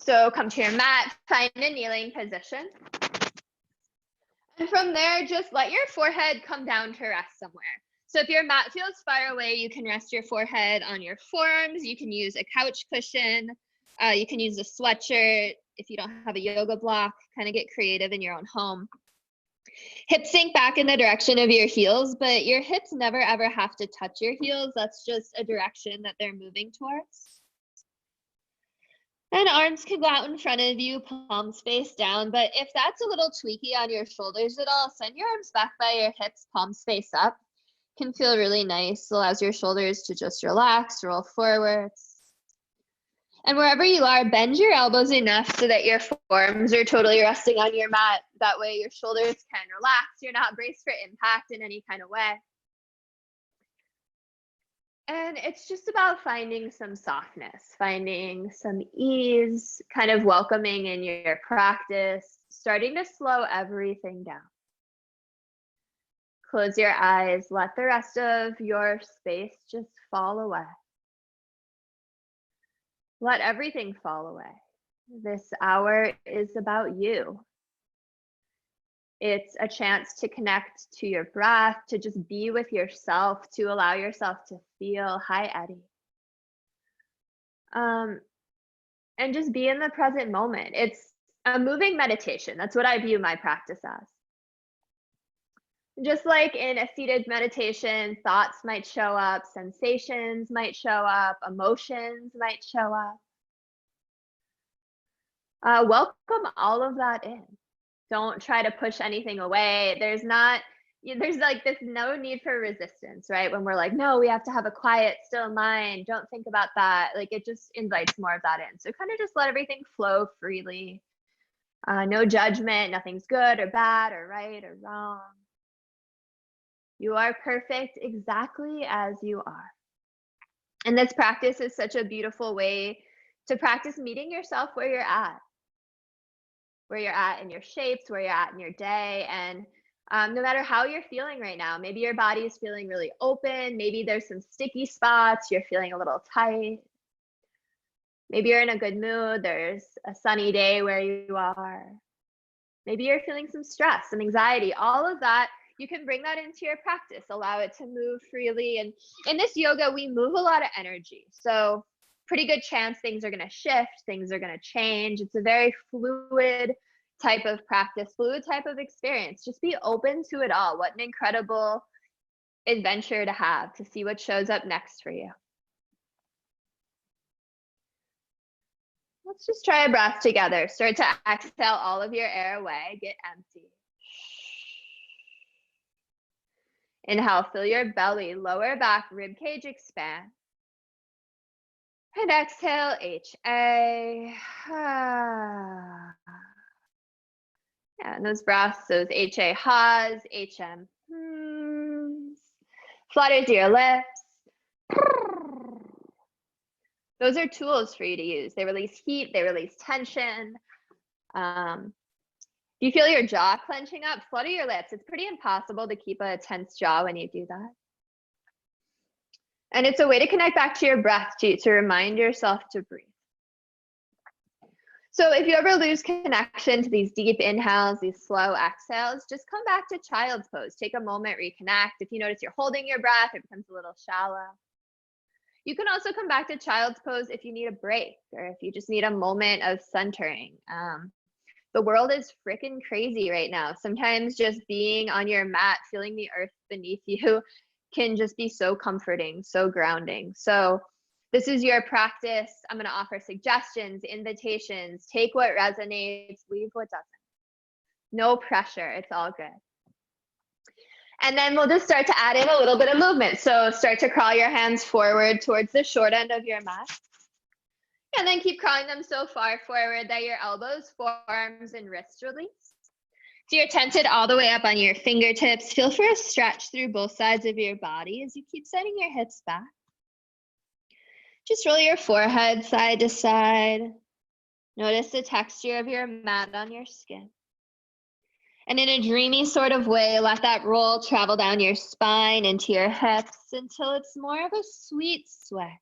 So come to your mat, find a kneeling position. And from there, just let your forehead come down to rest somewhere. So if your mat feels far away, you can rest your forehead on your forearms. You can use a couch cushion. You can use a sweatshirt. If you don't have a yoga block, kind of get creative in your own home. Hips sink back in the direction of your heels, but your hips never ever have to touch your heels. That's just a direction that they're moving towards. And arms can go out in front of you, palms face down. But if that's a little tweaky on your shoulders at all, send your arms back by your hips, palms face up. Can feel really nice. Allows your shoulders to just relax, roll forwards. And wherever you are, bend your elbows enough so that your forearms are totally resting on your mat. That way your shoulders can relax. You're not braced for impact in any kind of way. And it's just about finding some softness, finding some ease, kind of welcoming in your practice, starting to slow everything down. Close your eyes, let the rest of your space just fall away. Let everything fall away. This hour is about you. It's a chance to connect to your breath, to just be with yourself, to allow yourself to feel, hi Eddie. And just be in the present moment. It's a moving meditation. That's what I view my practice as. Just like in a seated meditation, thoughts might show up, sensations might show up, emotions might show up. Welcome all of that in. Don't try to push anything away. There's like this no need for resistance, right? When we're like, no, we have to have a quiet, still mind. Don't think about that. Like it just invites more of that in. So kind of just let everything flow freely. No judgment. Nothing's good or bad or right or wrong. You are perfect exactly as you are. And this practice is such a beautiful way to practice meeting yourself where you're at in your shapes, where you're at in your day. And no matter how you're feeling right now, maybe your body is feeling really open. Maybe there's some sticky spots. You're feeling a little tight. Maybe you're in a good mood. There's a sunny day where you are. Maybe you're feeling some stress, some anxiety, all of that. You can bring that into your practice, allow it to move freely. And in this yoga, we move a lot of energy. So pretty good chance things are going to shift, things are going to change. It's a very fluid type of practice, fluid type of experience. Just be open to it all. What an incredible adventure to have, to see what shows up next for you. Let's just try a breath together. Start to exhale all of your air away, get empty. Inhale, fill your belly, lower back, rib cage expand. And exhale, HA. Yeah, and those breaths, those HA ha's, HM flutter to your lips. Those are tools for you to use. They release heat, they release tension. You feel your jaw clenching up, flutter your lips. It's pretty impossible to keep a tense jaw when you do that. And it's a way to connect back to your breath too, to remind yourself to breathe. So if you ever lose connection to these deep inhales, these slow exhales, just come back to child's pose. Take a moment, reconnect. If you notice you're holding your breath, it becomes a little shallow. You can also come back to child's pose if you need a break or if you just need a moment of centering. The world is freaking crazy right now. Sometimes just being on your mat, feeling the earth beneath you can just be so comforting, so grounding. So this is your practice. I'm going to offer suggestions, invitations. Take what resonates, leave what doesn't. No pressure. It's all good. And then we'll just start to add in a little bit of movement. So start to crawl your hands forward towards the short end of your mat. And then keep crawling them so far forward that your elbows, forearms, and wrists release. So you're tented all the way up on your fingertips. Feel for a stretch through both sides of your body as you keep setting your hips back. Just roll your forehead side to side. Notice the texture of your mat on your skin. And in a dreamy sort of way, let that roll travel down your spine into your hips until it's more of a sweet sway.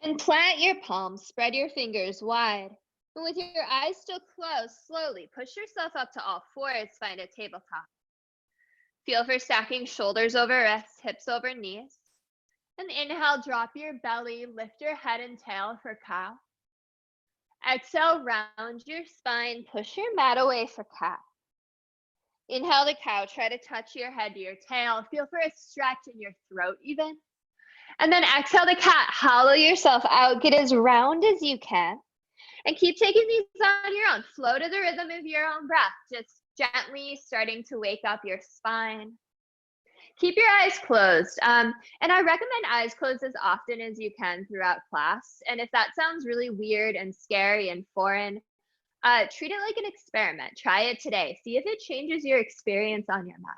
And plant your palms, spread your fingers wide. And with your eyes still closed, slowly push yourself up to all fours, find a tabletop. Feel for stacking shoulders over wrists, hips over knees. And inhale, drop your belly, lift your head and tail for cow. Exhale, round your spine, push your mat away for cat. Inhale to cow, try to touch your head to your tail. Feel for a stretch in your throat even. And then exhale to cat, hollow yourself out, get as round as you can. And keep taking these on your own. Flow to the rhythm of your own breath, just gently starting to wake up your spine. Keep your eyes closed. And I recommend eyes closed as often as you can throughout class. And if that sounds really weird and scary and foreign, treat it like an experiment. Try it today. See if it changes your experience on your mat.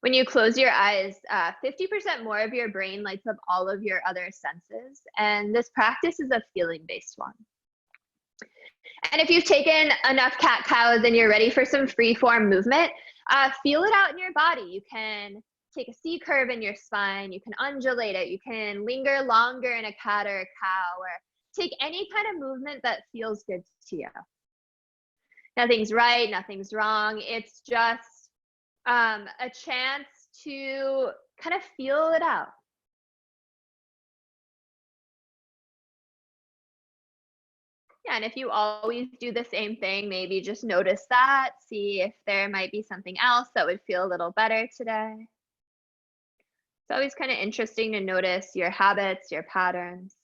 When you close your eyes, 50% more of your brain lights up all of your other senses. And this practice is a feeling-based one. And if you've taken enough cat-cows and you're ready for some free-form movement, feel it out in your body. You can take a C curve in your spine. You can undulate it. You can linger longer in a cat or a cow, or take any kind of movement that feels good to you. Nothing's right, nothing's wrong. It's just a chance to kind of feel it out. Yeah, and if you always do the same thing, maybe just notice that, see if there might be something else that would feel a little better today. It's always kind of interesting to notice your habits, your patterns.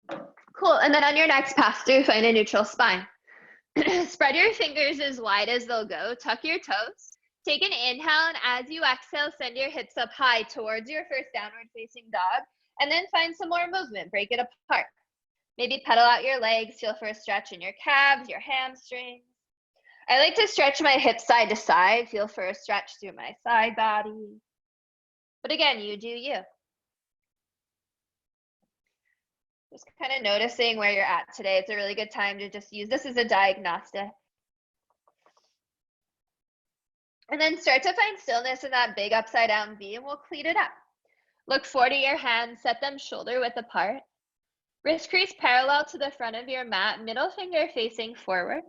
Cool, and then on your next pass through, find a neutral spine. Spread your fingers as wide as they'll go, tuck your toes. Take an inhale, and as you exhale, send your hips up high towards your first downward facing dog. And then find some more movement, break it apart. Maybe pedal out your legs, feel for a stretch in your calves, your hamstrings. I like to stretch my hips side to side, feel for a stretch through my side body. But again, you do you. Just kind of noticing where you're at today. It's a really good time to just use this as a diagnostic. And then start to find stillness in that big upside down V, and we'll clean it up. Look forward to your hands, set them shoulder width apart. Wrist crease parallel to the front of your mat, middle finger facing forward.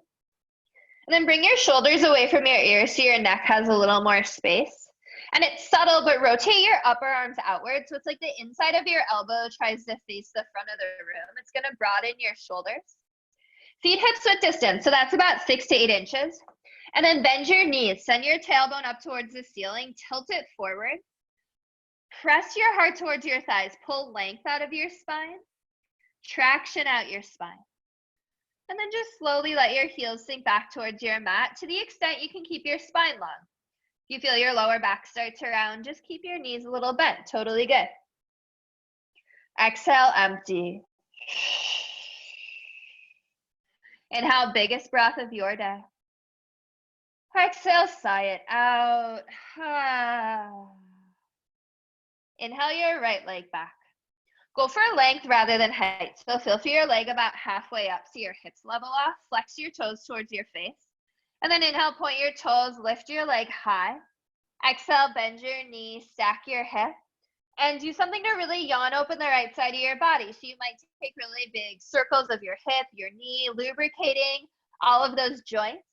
And then bring your shoulders away from your ears so your neck has a little more space. And it's subtle, but rotate your upper arms outward. So it's like the inside of your elbow tries to face the front of the room. It's gonna broaden your shoulders. Feet hips width distance, so that's about 6 to 8 inches. And then bend your knees, send your tailbone up towards the ceiling, tilt it forward. Press your heart towards your thighs, pull length out of your spine, traction out your spine. And then just slowly let your heels sink back towards your mat to the extent you can keep your spine long. If you feel your lower back start to round, just keep your knees a little bent, totally good. Exhale, empty. Inhale, biggest breath of your day. Exhale, sigh it out. Inhale your right leg back. Go for length rather than height. So feel for your leg about halfway up so your hips level off. Flex your toes towards your face. And then inhale, point your toes, lift your leg high. Exhale, bend your knee, stack your hip. And do something to really yawn open the right side of your body. So you might take really big circles of your hip, your knee, lubricating all of those joints.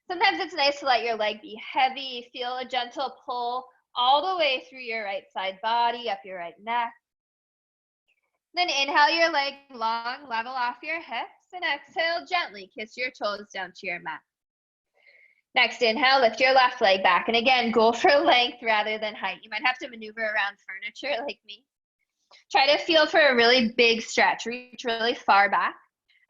Sometimes it's nice to let your leg be heavy. Feel a gentle pull all the way through your right side body, up your right neck. Then inhale your leg long, level off your hips, and exhale gently, kiss your toes down to your mat. Next inhale, lift your left leg back. And again, go for length rather than height. You might have to maneuver around furniture like me. Try to feel for a really big stretch, reach really far back.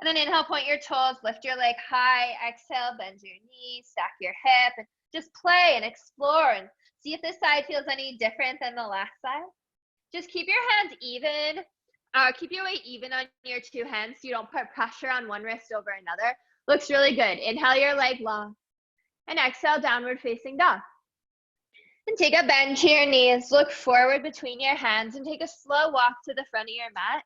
And then inhale, point your toes, lift your leg high, exhale, bend your knees, stack your hip, and just play and explore and see if this side feels any different than the last side. Just keep your hands even. Keep your weight even on your two hands so you don't put pressure on one wrist over another. Looks really good. Inhale your leg long. And exhale, downward facing dog. And take a bend to your knees. Look forward between your hands and take a slow walk to the front of your mat.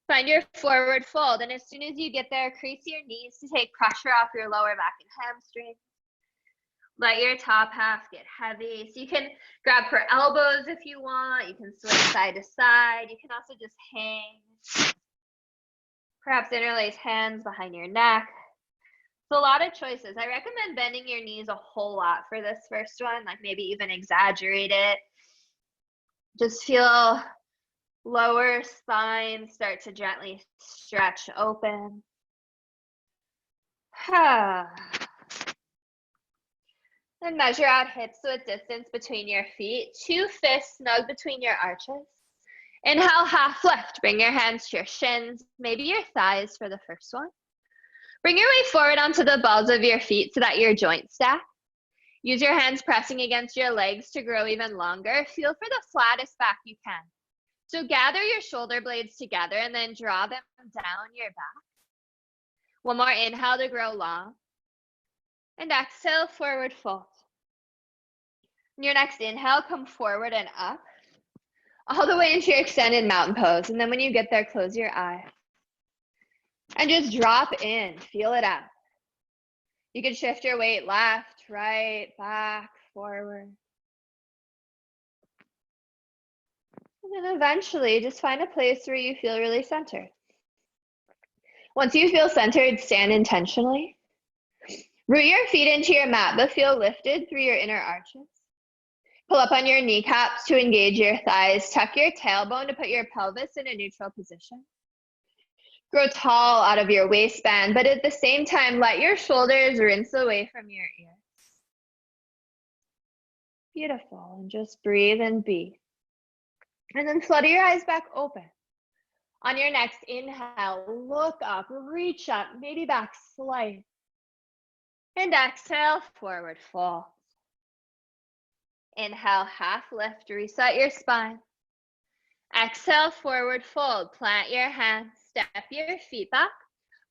Find your forward fold. And as soon as you get there, crease your knees to take pressure off your lower back and hamstrings. Let your top half get heavy. So you can grab for elbows if you want. You can swing side to side. You can also just hang. Perhaps interlace hands behind your neck. So a lot of choices. I recommend bending your knees a whole lot for this first one, like maybe even exaggerate it. Just feel lower spine start to gently stretch open. And measure out hips width distance between your feet. 2 fists snug between your arches. Inhale, half lift. Bring your hands to your shins, maybe your thighs for the first one. Bring your weight forward onto the balls of your feet so that your joints stack. Use your hands pressing against your legs to grow even longer. Feel for the flattest back you can. So gather your shoulder blades together and then draw them down your back. One more inhale to grow long. And exhale, forward fold. On your next inhale, come forward and up, all the way into your extended mountain pose. And then when you get there, close your eyes. And just drop in, feel it out. You can shift your weight left, right, back, forward. And then eventually, just find a place where you feel really centered. Once you feel centered, stand intentionally. Root your feet into your mat, but feel lifted through your inner arches. Pull up on your kneecaps to engage your thighs. Tuck your tailbone to put your pelvis in a neutral position. Grow tall out of your waistband, but at the same time, let your shoulders rinse away from your ears. Beautiful. And just breathe and be. And then flutter your eyes back open. On your next inhale, look up, reach up, maybe back slight. And exhale, forward fold. Inhale, half lift, reset your spine. Exhale, forward fold. Plant your hands, step your feet back.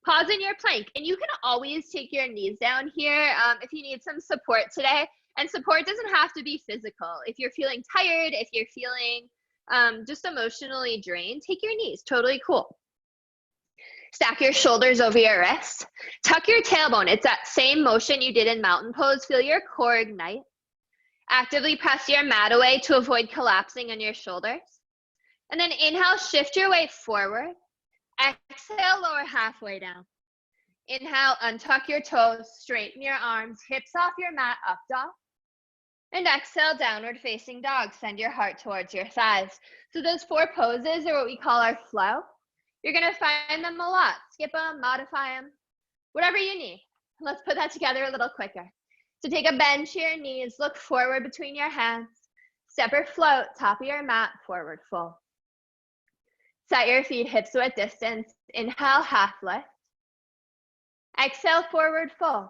Pause in your plank. And you can always take your knees down here if you need some support today. And support doesn't have to be physical. If you're feeling tired, if you're feeling just emotionally drained, take your knees. Totally cool. Stack your shoulders over your wrists. Tuck your tailbone. It's that same motion you did in mountain pose. Feel your core ignite. Actively press your mat away to avoid collapsing on your shoulders. And then inhale, shift your weight forward. Exhale, lower halfway down. Inhale, untuck your toes, straighten your arms, hips off your mat, up dog. And exhale, downward facing dog. Send your heart towards your thighs. So those 4 poses are what we call our flow. You're gonna find them a lot. Skip them, modify them, whatever you need. Let's put that together a little quicker. So take a bend to your knees, look forward between your hands, step or float, top of your mat, forward fold. Set your feet hips width distance. Inhale, half lift. Exhale, forward fold.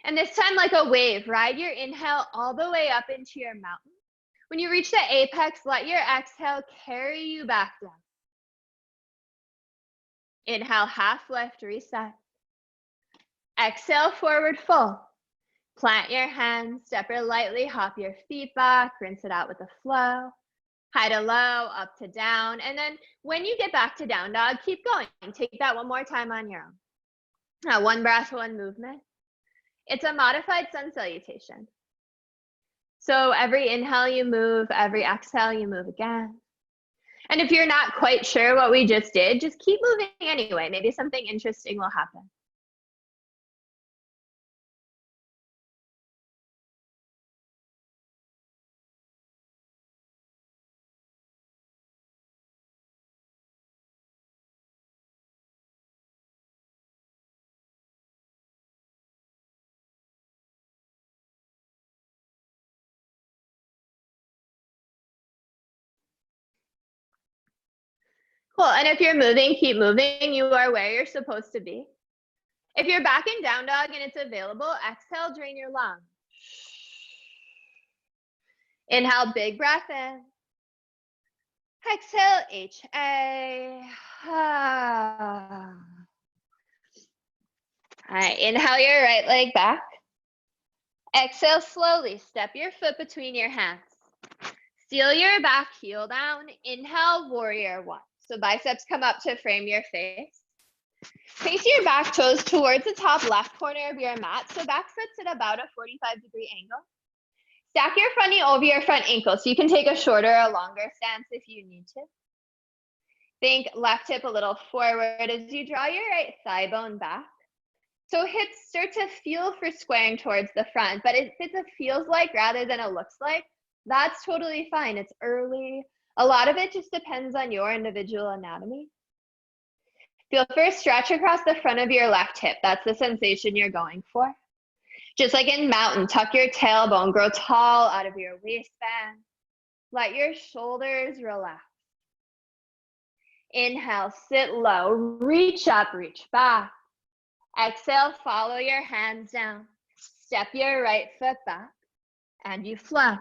And this time, like a wave, ride your inhale all the way up into your mountain. When you reach the apex, let your exhale carry you back down. Inhale, half lift, reset. Exhale, forward fold. Plant your hands, step or lightly, hop your feet back, rinse it out with the flow. High to low, up to down. And then when you get back to down dog, keep going. Take that one more time on your own. Now, one breath, one movement. It's a modified sun salutation. So every inhale you move, every exhale you move again. And if you're not quite sure what we just did, just keep moving anyway. Maybe something interesting will happen. Cool, and if you're moving, keep moving. You are where you're supposed to be. If you're back in down dog and it's available, exhale, drain your lungs. Inhale, big breath in. Exhale, HA. All right, inhale your right leg back. Exhale slowly, step your foot between your hands. Seal your back heel down. Inhale, warrior one. So biceps come up to frame your face. Place your back toes towards the top left corner of your mat. So back foot's at about a 45-degree angle. Stack your front knee over your front ankle. So you can take a shorter or longer stance if you need to. Think left hip a little forward as you draw your right thigh bone back. So hips start to feel for squaring towards the front, but if it's a feels like rather than a looks like, that's totally fine. It's early. A lot of it just depends on your individual anatomy. Feel for a stretch across the front of your left hip. That's the sensation you're going for. Just like in mountain, tuck your tailbone, grow tall out of your waistband. Let your shoulders relax. Inhale, sit low, reach up, reach back. Exhale, follow your hands down. Step your right foot back and you flow.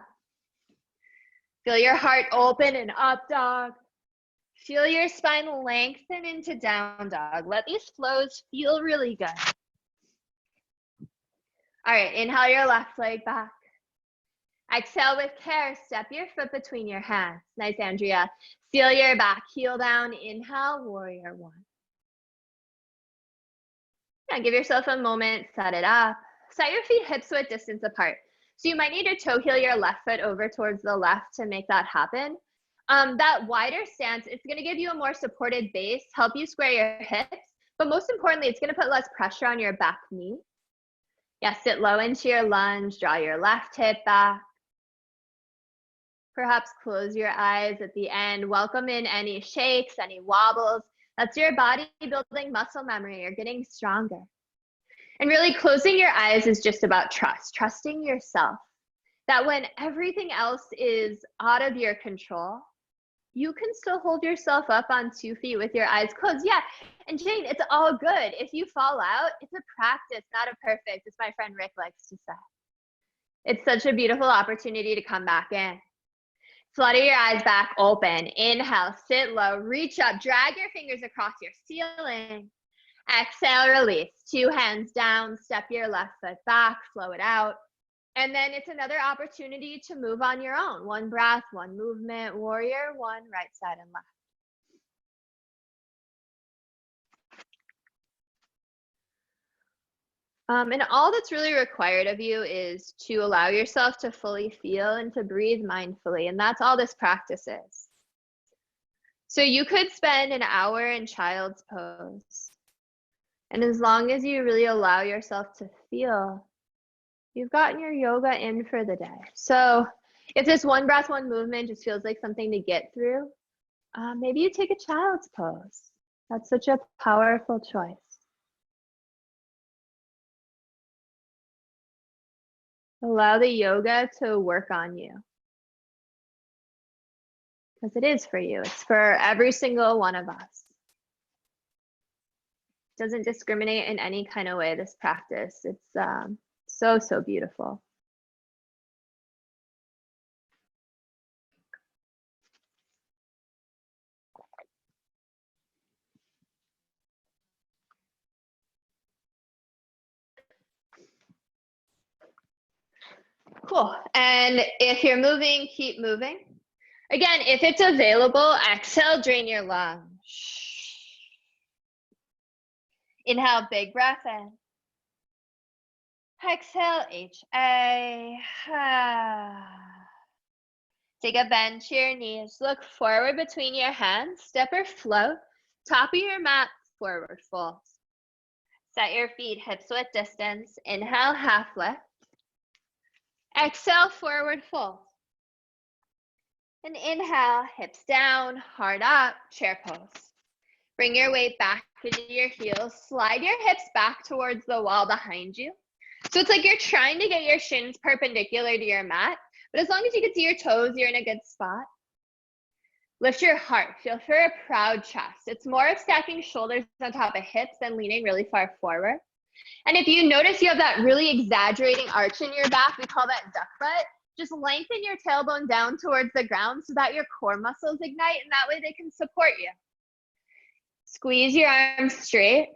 Feel your heart open in up dog. Feel your spine lengthen into down dog. Let these flows feel really good. All right, inhale your left leg back. Exhale with care, step your foot between your hands. Nice, Andrea. Feel your back heel down. Inhale, warrior one. Now give yourself a moment, set it up. Set your feet hips width distance apart. So you might need to toe heel your left foot over towards the left to make that happen. That wider stance, it's gonna give you a more supported base, help you square your hips, but most importantly, it's gonna put less pressure on your back knee. Yeah, sit low into your lunge, draw your left hip back. Perhaps close your eyes at the end. Welcome in any shakes, any wobbles. That's your body building muscle memory. You're getting stronger. And really closing your eyes is just about trust, trusting yourself. That when everything else is out of your control, you can still hold yourself up on 2 feet with your eyes closed. Yeah, and Jane, it's all good. If you fall out, it's a practice, not a perfect, as my friend Rick likes to say. It's such a beautiful opportunity to come back in. Flutter your eyes back open. Inhale, sit low, reach up, drag your fingers across your ceiling. Exhale, release. 2 hands down, step your left foot back, flow it out. And then it's another opportunity to move on your own. 1 breath, 1 movement, warrior one, right side and left. And all that's really required of you is to allow yourself to fully feel and to breathe mindfully. And that's all this practice is. So you could spend an hour in child's pose. And as long as you really allow yourself to feel, you've gotten your yoga in for the day. So if this 1 breath, 1 movement just feels like something to get through, maybe you take a child's pose. That's such a powerful choice. Allow the yoga to work on you. Because it is for you. It's for every single one of us. It doesn't discriminate in any kind of way, this practice. It's so, so beautiful. Cool. And if you're moving, keep moving. Again, if it's available, exhale, drain your lungs. Inhale, big breath in. Exhale, HA. Take a bend to your knees. Look forward between your hands. Step or float. Top of your mat, forward fold. Set your feet hips width distance. Inhale, half lift. Exhale, forward fold. And inhale, hips down, heart up, chair pose. Bring your weight back into your heels. Slide your hips back towards the wall behind you. So it's like you're trying to get your shins perpendicular to your mat, but as long as you can see your toes, you're in a good spot. Lift your heart. Feel for a proud chest. It's more of stacking shoulders on top of hips than leaning really far forward. And if you notice you have that really exaggerating arch in your back, we call that duck butt. Just lengthen your tailbone down towards the ground so that your core muscles ignite, and that way they can support you. Squeeze your arms straight,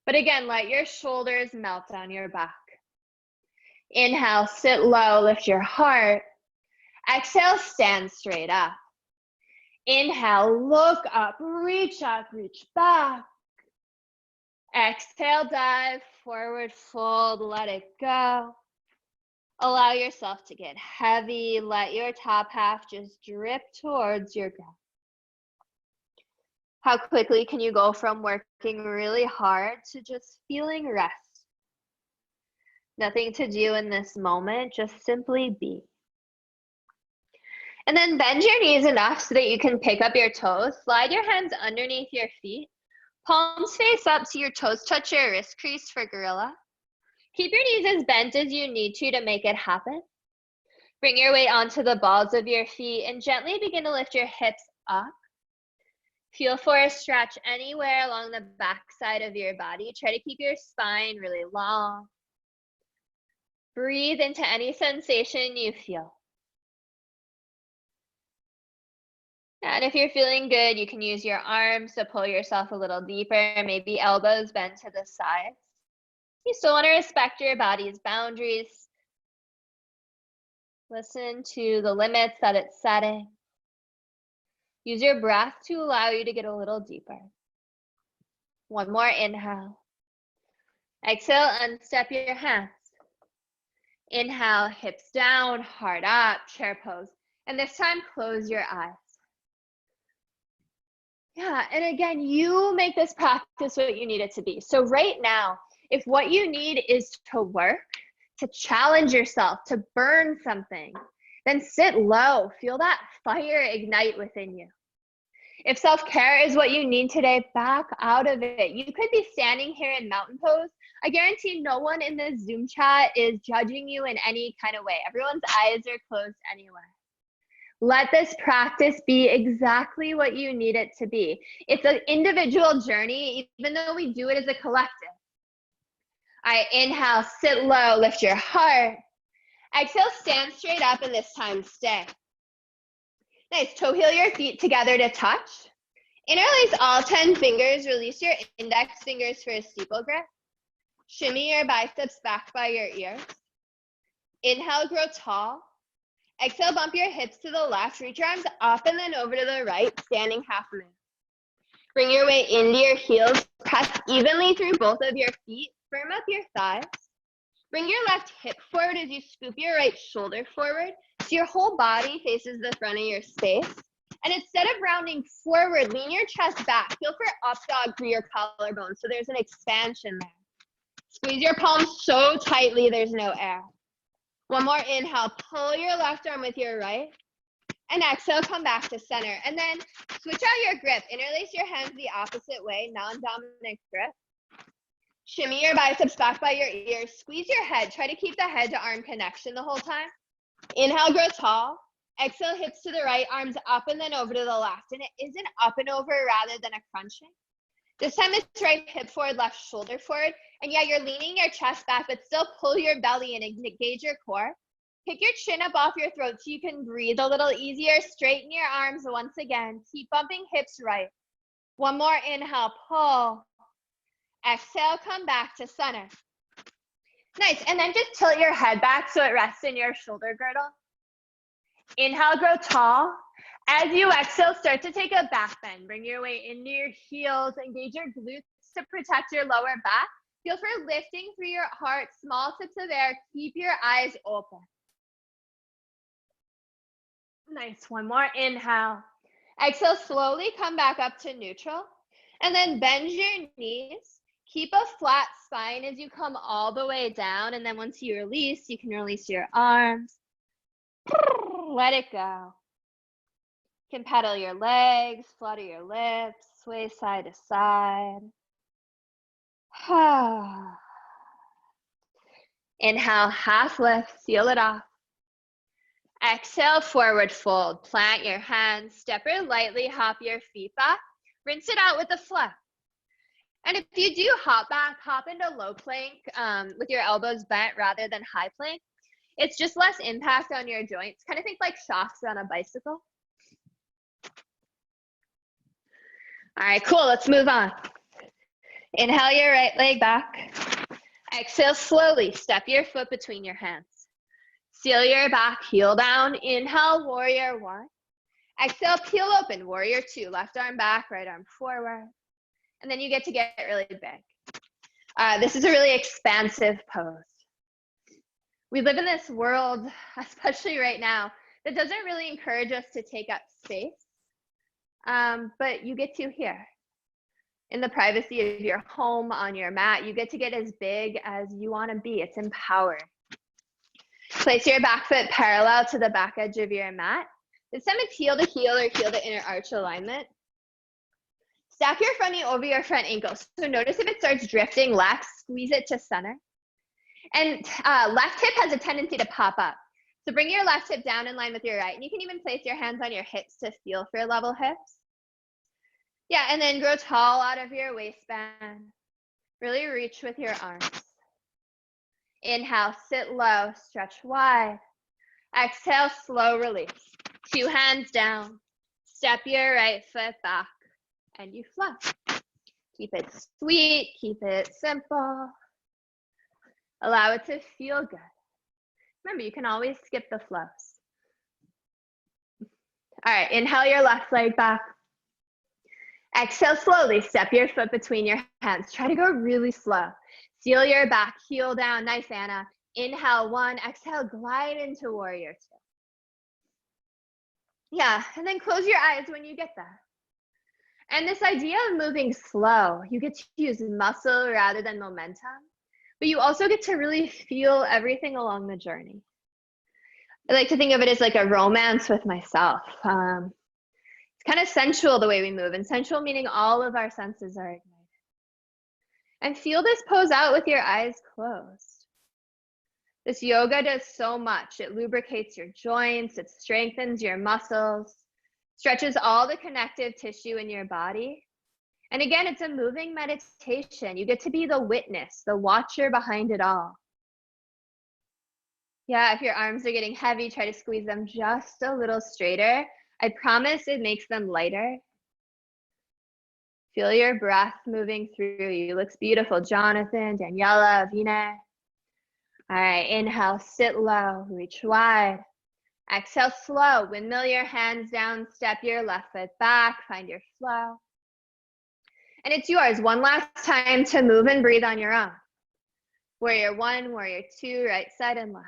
but again, let your shoulders melt down your back. Inhale, sit low, lift your heart. Exhale, stand straight up. Inhale, look up, reach back. Exhale, dive, forward fold, let it go. Allow yourself to get heavy. Let your top half just drip towards your ground. How quickly can you go from working really hard to just feeling rest? Nothing to do in this moment, just simply be. And then bend your knees enough so that you can pick up your toes. Slide your hands underneath your feet. Palms face up so your toes touch your wrist crease for gorilla. Keep your knees as bent as you need to make it happen. Bring your weight onto the balls of your feet and gently begin to lift your hips up. Feel for a stretch anywhere along the back side of your body. Try to keep your spine really long. Breathe into any sensation you feel. And if you're feeling good, you can use your arms to pull yourself a little deeper, maybe elbows bent to the sides. You still want to respect your body's boundaries. Listen to the limits that it's setting. Use your breath to allow you to get a little deeper. One more inhale. Exhale, unstep your hands. Inhale, hips down, heart up, chair pose. And this time, close your eyes. Yeah, and again, you make this practice what you need it to be. So right now, if what you need is to work, to challenge yourself, to burn something, then sit low. Feel that fire ignite within you. If self-care is what you need today, back out of it. You could be standing here in mountain pose. I guarantee no one in this Zoom chat is judging you in any kind of way. Everyone's eyes are closed anyway. Let this practice be exactly what you need it to be. It's an individual journey, even though we do it as a collective. All right, inhale, sit low, lift your heart. Exhale, stand straight up, and this time stay. Nice, toe heel your feet together to touch. Interlace all 10 fingers, release your index fingers for a steeple grip. Shimmy your biceps back by your ears. Inhale, grow tall. Exhale, bump your hips to the left, reach your arms up and then over to the right, standing half moon. Bring your weight into your heels, press evenly through both of your feet, firm up your thighs. Bring your left hip forward as you scoop your right shoulder forward, so your whole body faces the front of your space. And instead of rounding forward, lean your chest back. Feel for up dog through your collarbone, so there's an expansion there. Squeeze your palms so tightly there's no air. One more inhale, pull your left arm with your right. And exhale, come back to center. And then switch out your grip. Interlace your hands the opposite way, non-dominant grip. Shimmy your biceps back by your ears. Squeeze your head. Try to keep the head to arm connection the whole time. Inhale, grow tall. Exhale, hips to the right, arms up and then over to the left. And it isn't up and over rather than a crunching. This time it's right hip forward, left shoulder forward. And yeah, you're leaning your chest back, but still pull your belly and engage your core. Pick your chin up off your throat so you can breathe a little easier. Straighten your arms once again. Keep bumping hips right. One more inhale, pull. Exhale, come back to center. Nice, and then just tilt your head back so it rests in your shoulder girdle. Inhale, grow tall. As you exhale, start to take a back bend. Bring your weight into your heels. Engage your glutes to protect your lower back. Feel for lifting through your heart, small tips of air. Keep your eyes open. Nice, one more inhale. Exhale, slowly come back up to neutral. And then bend your knees. Keep a flat spine as you come all the way down. And then once you release, you can release your arms. Let it go. You can pedal your legs, flutter your lips, sway side to side. Inhale, half lift, seal it off. Exhale, forward fold. Plant your hands, step or lightly hop your feet back. Rinse it out with a flex. And if you do hop back, hop into low plank with your elbows bent rather than high plank. It's just less impact on your joints. Kind of think like shocks on a bicycle. All right, cool, let's move on. Inhale your right leg back. Exhale slowly, step your foot between your hands. Seal your back, heel down. Inhale, warrior one. Exhale, peel open, warrior two. Left arm back, right arm forward. And then you get to get really big. This is a really expansive pose. We live in this world, especially right now, that doesn't really encourage us to take up space, but you get to here. In the privacy of your home, on your mat, you get to get as big as you want to be. It's empowering. Place your back foot parallel to the back edge of your mat. This time it's heel to heel or heel to inner arch alignment. Stack your front knee over your front ankle. So notice if it starts drifting left, squeeze it to center. And left hip has a tendency to pop up. So bring your left hip down in line with your right. And you can even place your hands on your hips to feel for level hips. Yeah, and then grow tall out of your waistband. Really reach with your arms. Inhale, sit low, stretch wide. Exhale, slow release. 2 hands down. Step your right foot back, and you flow. Keep it sweet, keep it simple. Allow it to feel good. Remember, you can always skip the flows. All right, inhale your left leg back. Exhale slowly, step your foot between your hands. Try to go really slow. Seal your back, heel down, nice Anna. Inhale 1, exhale, glide into warrior 2. Yeah, and then close your eyes when you get there. And this idea of moving slow, you get to use muscle rather than momentum, but you also get to really feel everything along the journey. I like to think of it as like a romance with myself. It's kind of sensual the way we move, and sensual meaning all of our senses are ignited. And feel this pose out with your eyes closed. This yoga does so much. It lubricates your joints, it strengthens your muscles, stretches all the connective tissue in your body. And again, it's a moving meditation. You get to be the witness, the watcher behind it all. Yeah, if your arms are getting heavy, try to squeeze them just a little straighter. I promise it makes them lighter. Feel your breath moving through you. Looks beautiful. Jonathan, Daniela, Vinay. All right, inhale, sit low, reach wide. Exhale, slow. Windmill your hands down, step your left foot back, find your flow. And it's yours. One last time to move and breathe on your own. Warrior 1, warrior 2, right side and left.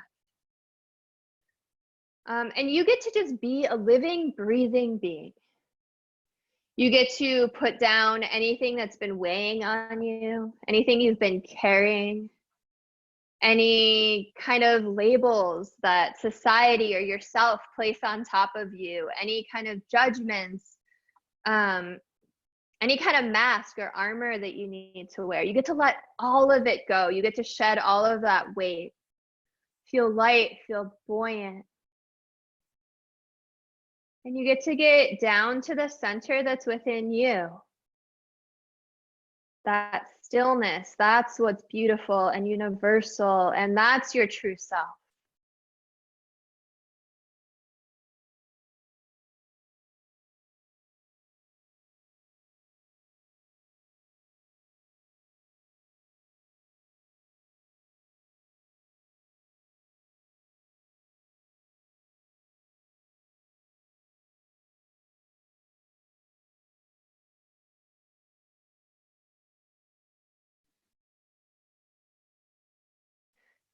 And you get to just be a living, breathing being. You get to put down anything that's been weighing on you, anything you've been carrying, any kind of labels that society or yourself place on top of you, any kind of judgments, any kind of mask or armor that you need to wear. You get to let all of it go. You get to shed all of that weight. Feel light, feel buoyant. And you get to get down to the center that's within you. That stillness, that's what's beautiful and universal, and that's your true self.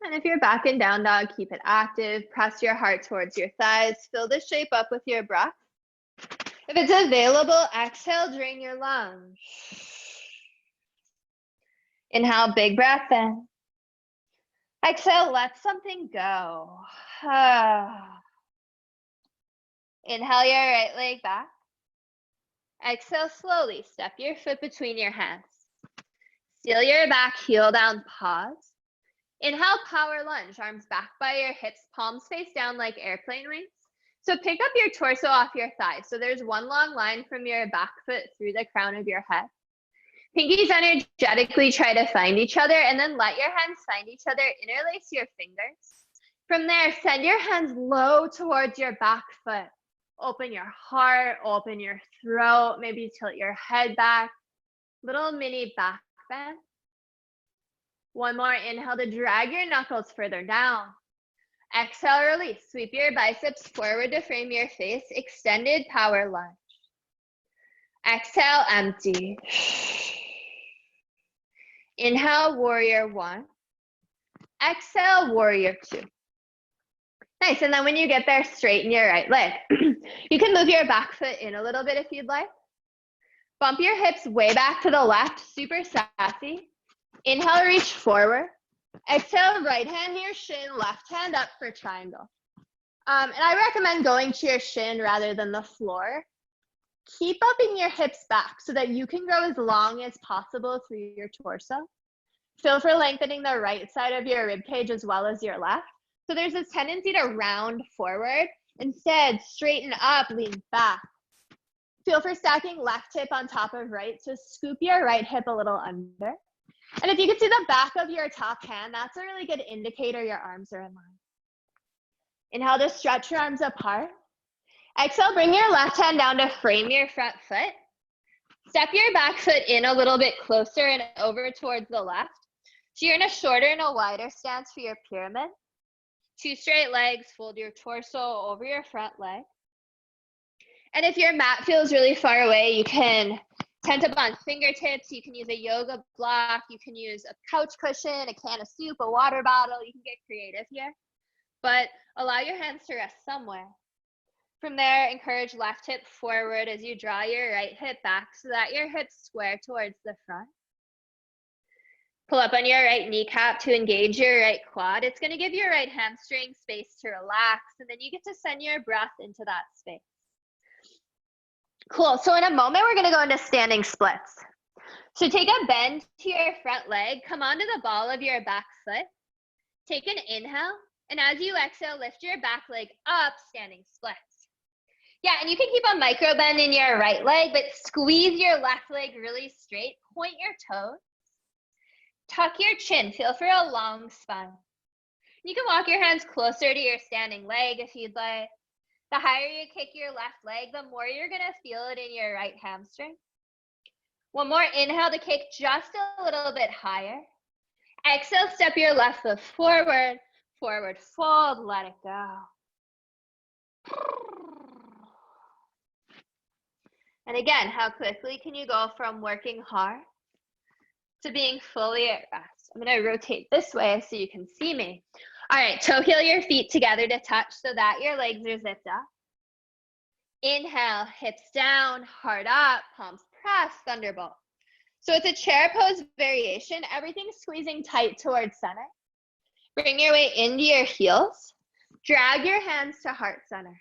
And if you're back in down dog, keep it active. Press your heart towards your thighs. Fill the shape up with your breath. If it's available, exhale, drain your lungs. Inhale, big breath in. Exhale, let something go. Inhale your right leg back. Exhale slowly, step your foot between your hands. Seal your back, heel down, pause. Inhale, power lunge, arms back by your hips, palms face down like airplane wings. So pick up your torso off your thighs. So there's one long line from your back foot through the crown of your head. Pinkies energetically try to find each other, and then let your hands find each other. Interlace your fingers. From there, send your hands low towards your back foot. Open your heart, open your throat, maybe tilt your head back. Little mini back bend. One more inhale to drag your knuckles further down. Exhale, release. Sweep your biceps forward to frame your face. Extended power lunge. Exhale, empty. Inhale, warrior one. Exhale, warrior two. Nice, and then when you get there, straighten your right leg. You can move your back foot in a little bit if you'd like. Bump your hips way back to the left, super sassy. Inhale, reach forward. Exhale, right hand to your shin, left hand up for triangle. And I recommend going to your shin rather than the floor. Keep upping your hips back so that you can grow as long as possible through your torso. Feel for lengthening the right side of your rib cage as well as your left. So there's this tendency to round forward. Instead, straighten up, lean back. Feel for stacking left hip on top of right. So scoop your right hip a little under. And if you can see the back of your top hand, that's a really good indicator your arms are in line. Inhale to stretch your arms apart. Exhale, bring your left hand down to frame your front foot. Step your back foot in a little bit closer and over towards the left. So you're in a shorter and a wider stance for your pyramid. Two straight legs, fold your torso over your front leg. And if your mat feels really far away, you can tent up on fingertips. You can use a yoga block. You can use a couch cushion, a can of soup, a water bottle. You can get creative here. But allow your hands to rest somewhere. From there, encourage left hip forward as you draw your right hip back so that your hips square towards the front. Pull up on your right kneecap to engage your right quad. It's going to give your right hamstring space to relax, and then you get to send your breath into that space. Cool, so in a moment, we're going to go into standing splits. So take a bend to your front leg, come onto the ball of your back foot, take an inhale, and as you exhale, lift your back leg up, standing splits. Yeah, and you can keep a micro bend in your right leg, but squeeze your left leg really straight, point your toes, tuck your chin, feel for a long spine. You can walk your hands closer to your standing leg if you'd like. The higher you kick your left leg, the more you're gonna feel it in your right hamstring. One more inhale to kick just a little bit higher. Exhale, step your left foot forward, forward fold, let it go. And again, how quickly can you go from working hard to being fully at rest? I'm gonna rotate this way so you can see me. All right, toe heel your feet together to touch so that your legs are zipped up. Inhale, hips down, heart up, palms pressed, thunderbolt. So it's a chair pose variation, everything squeezing tight towards center. Bring your weight into your heels. Drag your hands to heart center.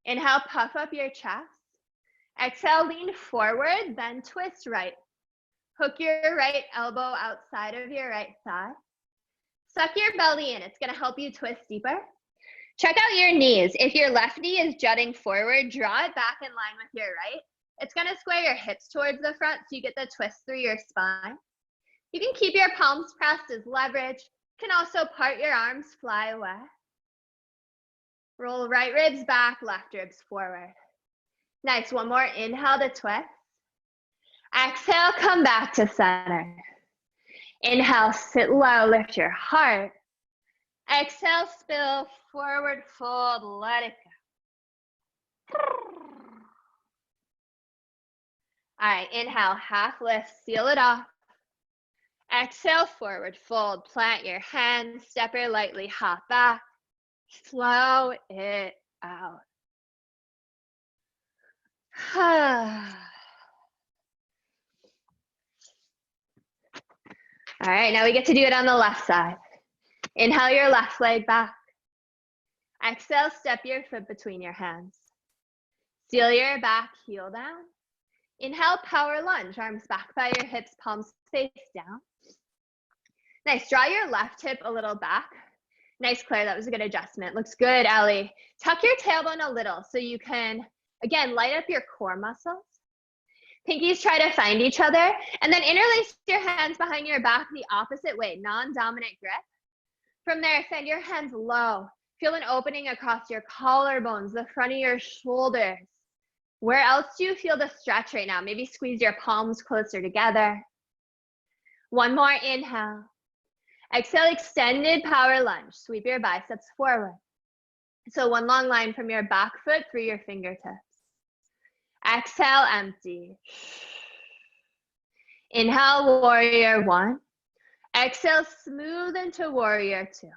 Inhale, puff up your chest. Exhale, lean forward, then twist right. Hook your right elbow outside of your right thigh. Suck your belly in. It's going to help you twist deeper. Check out your knees. If your left knee is jutting forward, draw it back in line with your right. It's going to square your hips towards the front so you get the twist through your spine. You can keep your palms pressed as leverage. You can also part your arms, fly away. Roll right ribs back, left ribs forward. Nice. One more inhale to twist. Exhale, come back to center. Inhale, sit low, lift your heart. Exhale, spill, forward fold, let it go. All right, inhale, half lift, seal it off. Exhale, forward fold, plant your hands, step her lightly, hop back. Slow it out. All right, now we get to do it on the left side. Inhale your left leg back. Exhale, step your foot between your hands. Seal your back, heel down. Inhale, power lunge, arms back by your hips, palms face down. Nice, draw your left hip a little back. Nice, Claire, that was a good adjustment. Looks good, Ellie. Tuck your tailbone a little so you can, again, light up your core muscles. Pinkies try to find each other, and then interlace your hands behind your back the opposite way, non-dominant grip. From there, send your hands low. Feel an opening across your collarbones, the front of your shoulders. Where else do you feel the stretch right now? Maybe squeeze your palms closer together. One more inhale. Exhale, extended power lunge. Sweep your biceps forward. So one long line from your back foot through your fingertips. Exhale, empty. Inhale, warrior one. Exhale, smooth into warrior two.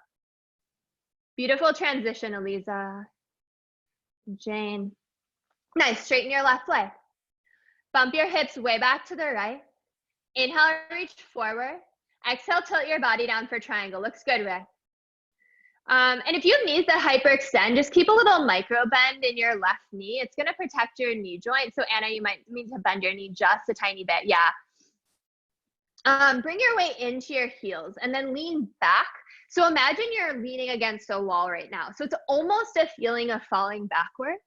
Beautiful transition, Eliza. Jane. Nice, straighten your left leg. Bump your hips way back to the right. Inhale, reach forward. Exhale, tilt your body down for triangle. Looks good, Ray. And if you have knees that hyperextend, just keep a little micro bend in your left knee. It's going to protect your knee joint. So Anna, you might need to bend your knee just a tiny bit. Yeah. Bring your weight into your heels and then lean back. So imagine you're leaning against a wall right now. So it's almost a feeling of falling backwards.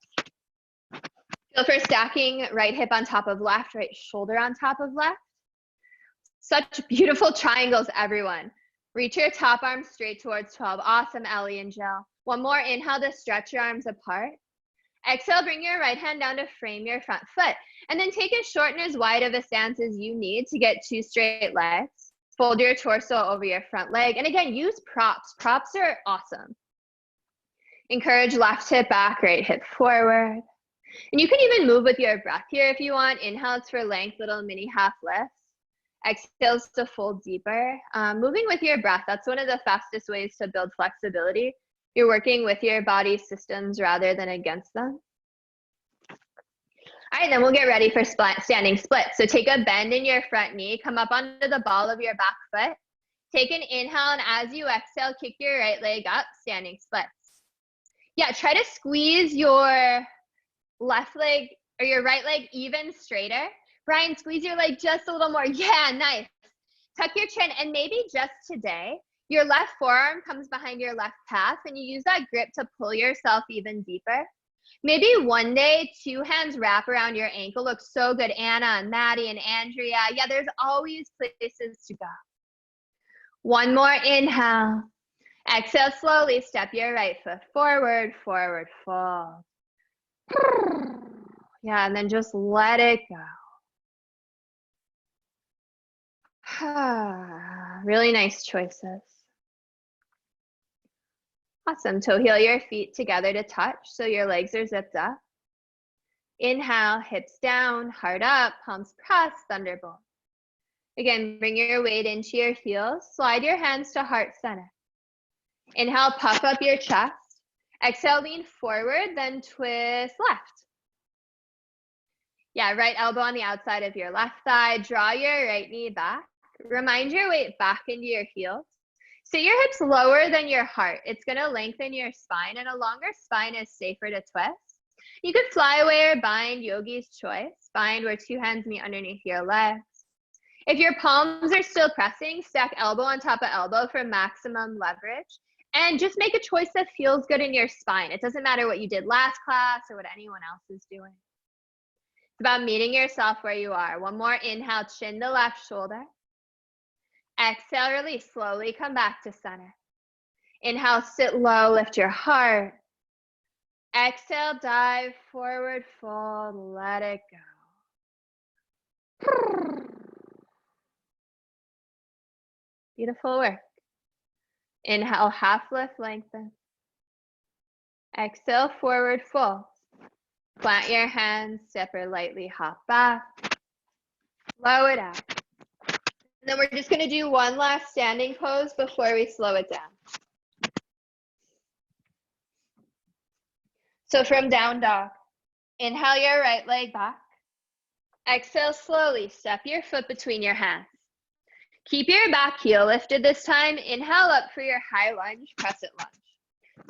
Feel for stacking right hip on top of left, right shoulder on top of left. Such beautiful triangles, everyone. Reach your top arm straight towards 12. Awesome, Ellie and Jill. One more, inhale to stretch your arms apart. Exhale, bring your right hand down to frame your front foot. And then take as short and as wide of a stance as you need to get 2 straight legs. Fold your torso over your front leg. And again, use props. Props are awesome. Encourage left hip back, right hip forward. And you can even move with your breath here if you want. Inhales for length, little mini half lifts. Exhales to fold deeper. Moving with your breath, that's one of the fastest ways to build flexibility. You're working with your body systems rather than against them. All right, then we'll get ready for standing split. So take a bend in your front knee, come up onto the ball of your back foot. Take an inhale, and as you exhale, kick your right leg up, standing splits. Yeah, try to squeeze your left leg or your right leg even straighter. Brian, squeeze your leg just a little more. Yeah, nice. Tuck your chin, and maybe just today, your left forearm comes behind your left calf, and you use that grip to pull yourself even deeper. Maybe one day, 2 hands wrap around your ankle. Looks so good. Anna and Maddie and Andrea. Yeah, there's always places to go. One more inhale. Exhale slowly. Step your right foot forward, forward fold. Yeah, and then just let it go. Really nice choices. Awesome. Toe heel your feet together to touch so your legs are zipped up. Inhale, hips down, heart up, palms pressed, thunderbolt. Again, bring your weight into your heels. Slide your hands to heart center. Inhale, puff up your chest. Exhale, lean forward, then twist left. Yeah, right elbow on the outside of your left thigh. Draw your right knee back. Remind your weight back into your heels. Sit your hips lower than your heart. It's going to lengthen your spine, and a longer spine is safer to twist. You could fly away or bind, yogi's choice. Bind where 2 hands meet underneath your legs. If your palms are still pressing, stack elbow on top of elbow for maximum leverage. And just make a choice that feels good in your spine. It doesn't matter what you did last class or what anyone else is doing. It's about meeting yourself where you are. One more inhale, chin to left shoulder. Exhale, release, slowly come back to center. Inhale, sit low, lift your heart. Exhale, dive forward, fold, let it go. Beautiful work. Inhale, half lift, lengthen. Exhale, forward fold. Plant your hands, step or lightly hop back. Slow it out. And then we're just going to do one last standing pose before we slow it down. So from down dog, inhale your right leg back. Exhale slowly, step your foot between your hands. Keep your back heel lifted this time. Inhale up for your high lunge, crescent lunge.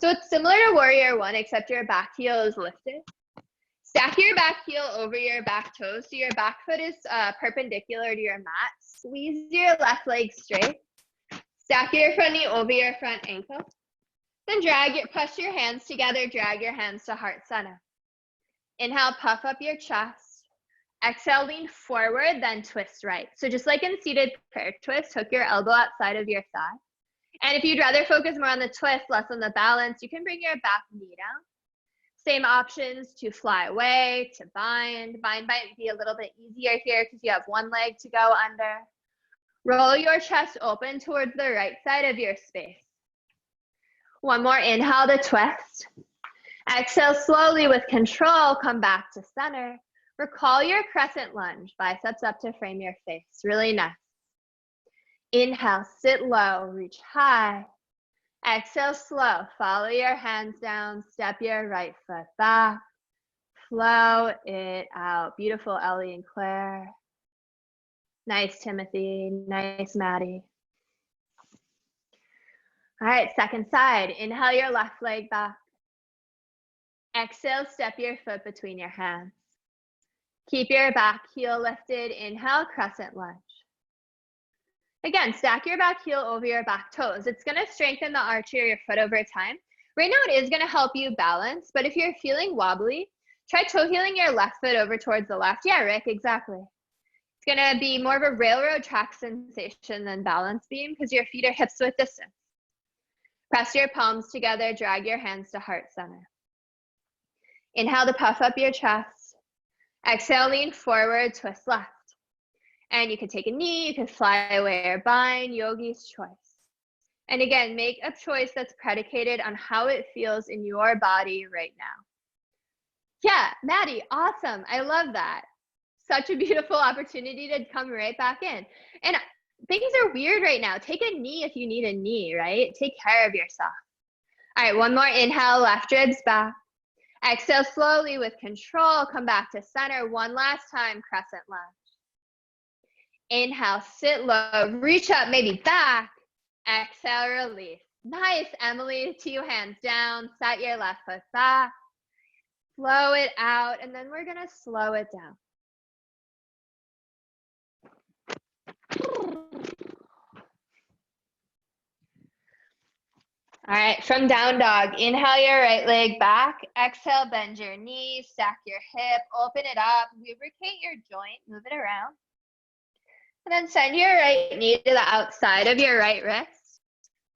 So it's similar to warrior one, except your back heel is lifted. Stack your back heel over your back toes so your back foot is perpendicular to your mat. Squeeze your left leg straight. Stack your front knee over your front ankle. Then press your hands together, drag your hands to heart center. Inhale, puff up your chest. Exhale, lean forward, then twist right. So just like in seated prayer twist, hook your elbow outside of your thigh. And if you'd rather focus more on the twist, less on the balance, you can bring your back knee down. Same options to fly away, to bind. Bind might be a little bit easier here because you have one leg to go under. Roll your chest open towards the right side of your space. One more inhale to twist. Exhale slowly with control, come back to center. Recall your crescent lunge, biceps up to frame your face. Really nice. Inhale, sit low, reach high. Exhale, slow. Follow your hands down, step your right foot back. Flow it out. Beautiful, Ellie and Claire. Nice, Timothy. Nice, Maddie. All right, second side. Inhale your left leg back. Exhale, step your foot between your hands. Keep your back heel lifted. Inhale, crescent lunge. Again, stack your back heel over your back toes. It's going to strengthen the arch of your foot over time. Right now, it is going to help you balance, but if you're feeling wobbly, try toe heeling your left foot over towards the left. Yeah, Rick, exactly. It's going to be more of a railroad track sensation than balance beam because your feet are hips width distance. Press your palms together, drag your hands to heart center. Inhale to puff up your chest. Exhale, lean forward, twist left. And you can take a knee, you can fly away or bind, yogi's choice. And again, make a choice that's predicated on how it feels in your body right now. Yeah, Maddie, awesome. I love that. Such a beautiful opportunity to come right back in. And things are weird right now. Take a knee if you need a knee, right? Take care of yourself. All right, one more inhale, left ribs back. Exhale slowly with control, come back to center. One last time, crescent lunge. Inhale, sit low, reach up, maybe back. Exhale, release. Nice, Emily, 2 hands down, set your left foot back. Flow it out, and then we're gonna slow it down. All right, from down dog, inhale your right leg back. Exhale, bend your knees, stack your hip, open it up, lubricate your joint, move it around. And then send your right knee to the outside of your right wrist.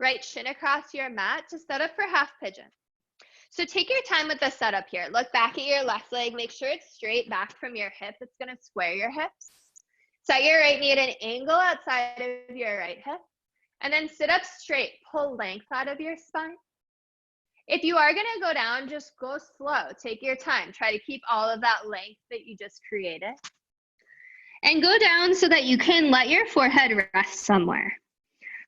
Right shin across your mat to set up for half pigeon. So take your time with the setup here. Look back at your left leg. Make sure it's straight back from your hip. It's going to square your hips. Set your right knee at an angle outside of your right hip. And then sit up straight. Pull length out of your spine. If you are going to go down, just go slow. Take your time. Try to keep all of that length that you just created. And go down so that you can let your forehead rest somewhere.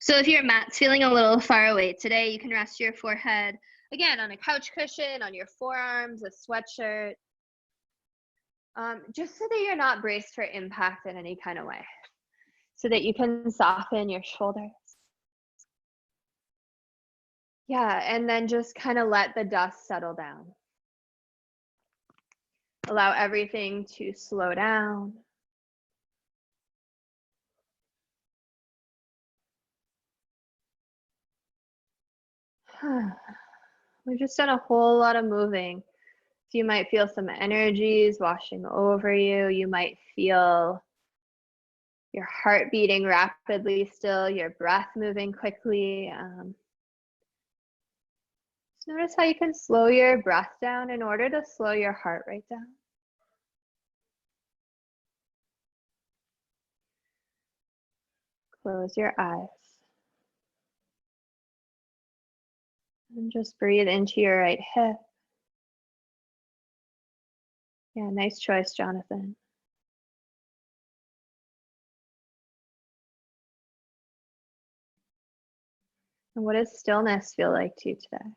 So if your mat's feeling a little far away today, you can rest your forehead, again, on a couch cushion, on your forearms, a sweatshirt, just so that you're not braced for impact in any kind of way, so that you can soften your shoulders. Yeah, and then just kind of let the dust settle down. Allow everything to slow down. We've just done a whole lot of moving. So you might feel some energies washing over you. You might feel your heart beating rapidly still, your breath moving quickly. Just notice how you can slow your breath down in order to slow your heart rate down. Close your eyes. And just breathe into your right hip. Yeah, nice choice, Jonathan. And what does stillness feel like to you today?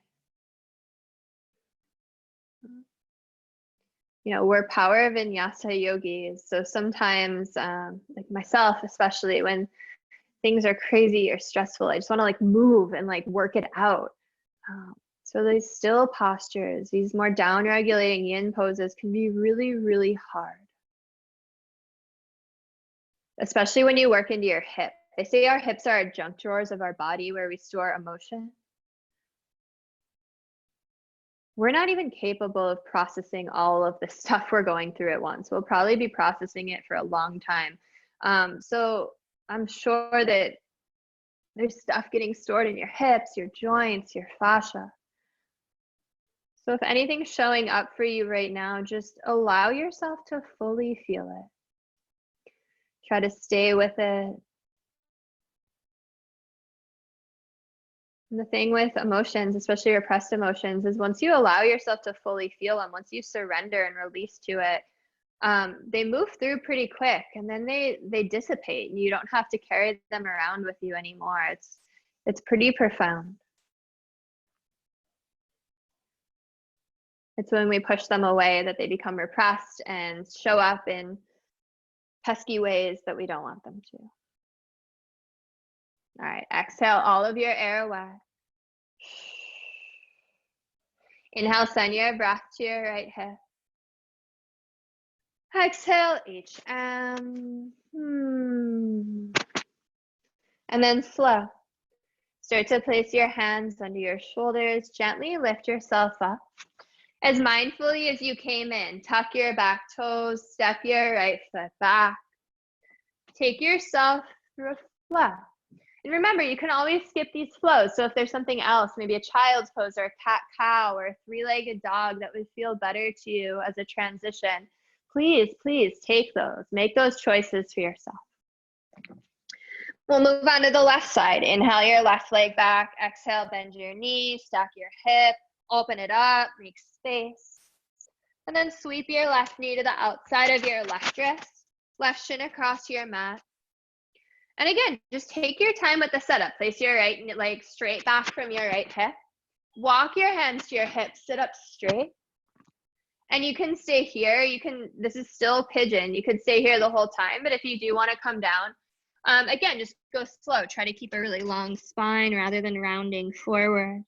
You know, we're power vinyasa yogis. So sometimes, like myself, especially when things are crazy or stressful, I just want to like move and like work it out. So these still postures, these more down regulating yin poses can be really, really hard. Especially when you work into your hip. They say our hips are our junk drawers of our body where we store emotion. We're not even capable of processing all of the stuff we're going through at once. We'll probably be processing it for a long time. So I'm sure that there's stuff getting stored in your hips, your joints, your fascia. So if anything's showing up for you right now, just allow yourself to fully feel it. Try to stay with it. And the thing with emotions, especially repressed emotions, is once you allow yourself to fully feel them, once you surrender and release to it, they move through pretty quick, and then they dissipate, and you don't have to carry them around with you anymore. It's pretty profound. It's when we push them away that they become repressed and show up in pesky ways that we don't want them to. All right, exhale all of your air away. Inhale, send your breath to your right hip. Exhale, HM. And then slow. Start to place your hands under your shoulders. Gently lift yourself up. As mindfully as you came in, tuck your back toes, step your right foot back. Take yourself through a flow. And remember, you can always skip these flows. So if there's something else, maybe a child's pose or a cat-cow or a three-legged dog that would feel better to you as a transition, please, please take those. Make those choices for yourself. We'll move on to the left side. Inhale your left leg back. Exhale, bend your knee, stack your hip, open it up, make space. And then sweep your left knee to the outside of your left wrist, left shin across your mat. And again, just take your time with the setup. Place your right leg straight back from your right hip. Walk your hands to your hips, sit up straight. And you can stay here. This is still pigeon. You could stay here the whole time, but if you do want to come down, again, just go slow. Try to keep a really long spine rather than rounding forward.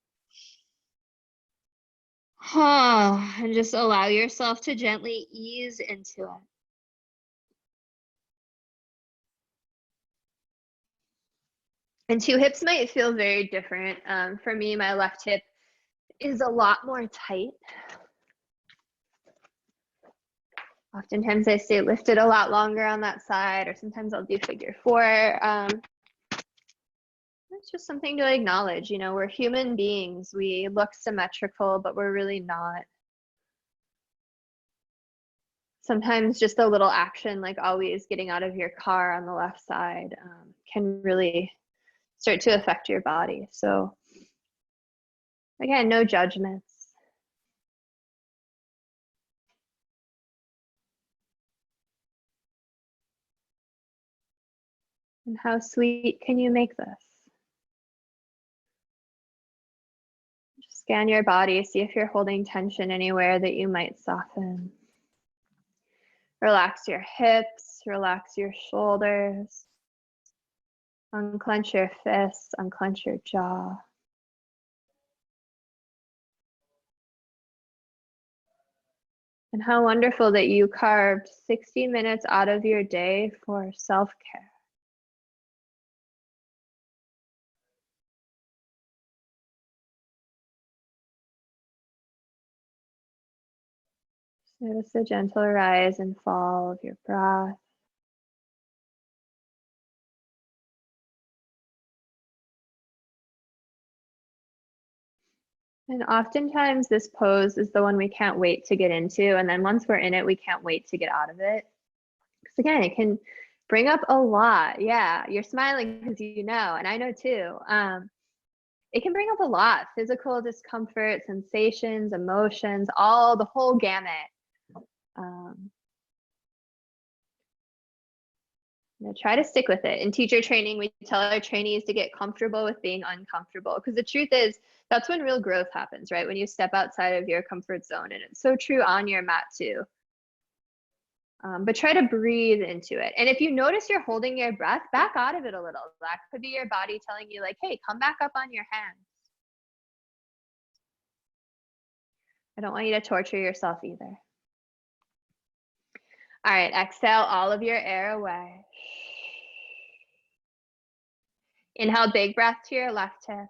And just allow yourself to gently ease into it. And two hips might feel very different. For me, my left hip is a lot more tight. Oftentimes I stay lifted a lot longer on that side, or sometimes I'll do figure four. It's just something to acknowledge. You know, we're human beings. We look symmetrical, but we're really not. Sometimes just a little action, like always getting out of your car on the left side, can really start to affect your body. So again, no judgments. And how sweet can you make this? Just scan your body, see if you're holding tension anywhere that you might soften. Relax your hips, relax your shoulders. Unclench your fists, unclench your jaw. And how wonderful that you carved 60 minutes out of your day for self-care. Notice the gentle rise and fall of your breath. And oftentimes this pose is the one we can't wait to get into. And then once we're in it, we can't wait to get out of it. Because again, it can bring up a lot. Yeah, you're smiling because you know, and I know too. It can bring up a lot: physical discomfort, sensations, emotions, the whole gamut. Try to stick with it. In teacher training, we tell our trainees to get comfortable with being uncomfortable, because the truth is that's when real growth happens, right? When you step outside of your comfort zone. And it's so true on your mat too. But try to breathe into it. And if you notice you're holding your breath, back out of it a little. That could be your body telling you like, hey, come back up on your hands. I don't want you to torture yourself either. All right, exhale all of your air away. Inhale, big breath to your left hip.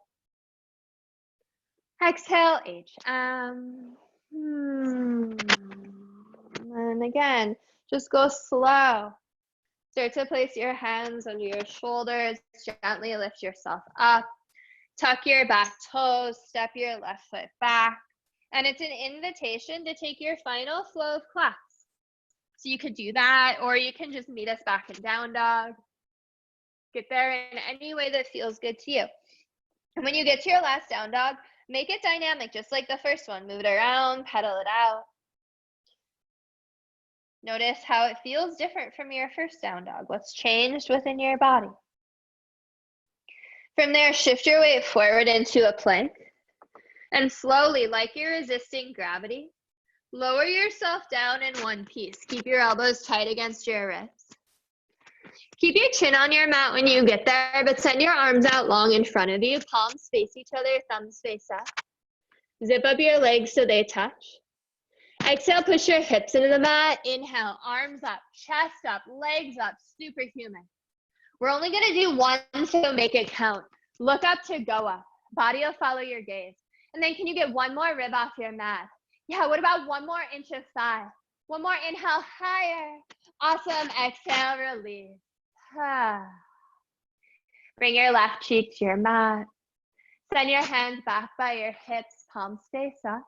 Exhale, HM. And again, just go slow. Start to place your hands under your shoulders. Gently lift yourself up. Tuck your back toes. Step your left foot back. And it's an invitation to take your final flow of class. So you could do that, or you can just meet us back in down dog. Get there in any way that feels good to you. And when you get to your last down dog, make it dynamic, just like the first one. Move it around, pedal it out. Notice how it feels different from your first down dog. What's changed within your body? From there, shift your weight forward into a plank. And slowly, like you're resisting gravity, lower yourself down in one piece. Keep your elbows tight against your wrists. Keep your chin on your mat when you get there, but send your arms out long in front of you. Palms face each other, thumbs face up. Zip up your legs so they touch. Exhale, push your hips into the mat. Inhale, arms up, chest up, legs up, superhuman. We're only gonna do one, so make it count. Look up to go up. Body will follow your gaze. And then can you get one more rib off your mat? Yeah, what about one more inch of thigh? One more inhale, higher. Awesome, exhale, release. Bring your left cheek to your mat. Send your hands back by your hips, palms face up.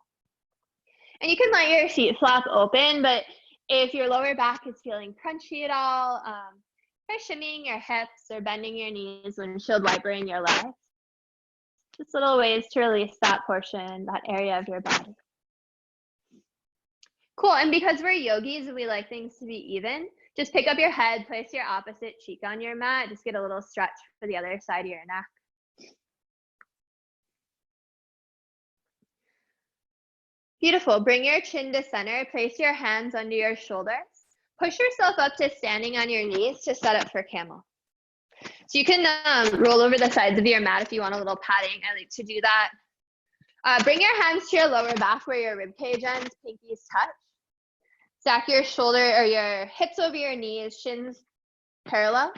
And you can let your feet flap open, but if your lower back is feeling crunchy at all, try shimmying your hips or bending your knees, windshield wipering your legs. Just little ways to release that portion, that area of your body. Cool, and because we're yogis, we like things to be even. Just pick up your head, place your opposite cheek on your mat, just get a little stretch for the other side of your neck. Beautiful, bring your chin to center, place your hands under your shoulders. Push yourself up to standing on your knees to set up for camel. So you can roll over the sides of your mat if you want a little padding. I like to do that. Bring your hands to your lower back where your rib cage ends, pinkies touch. Stack your shoulder or your hips over your knees, shins parallel.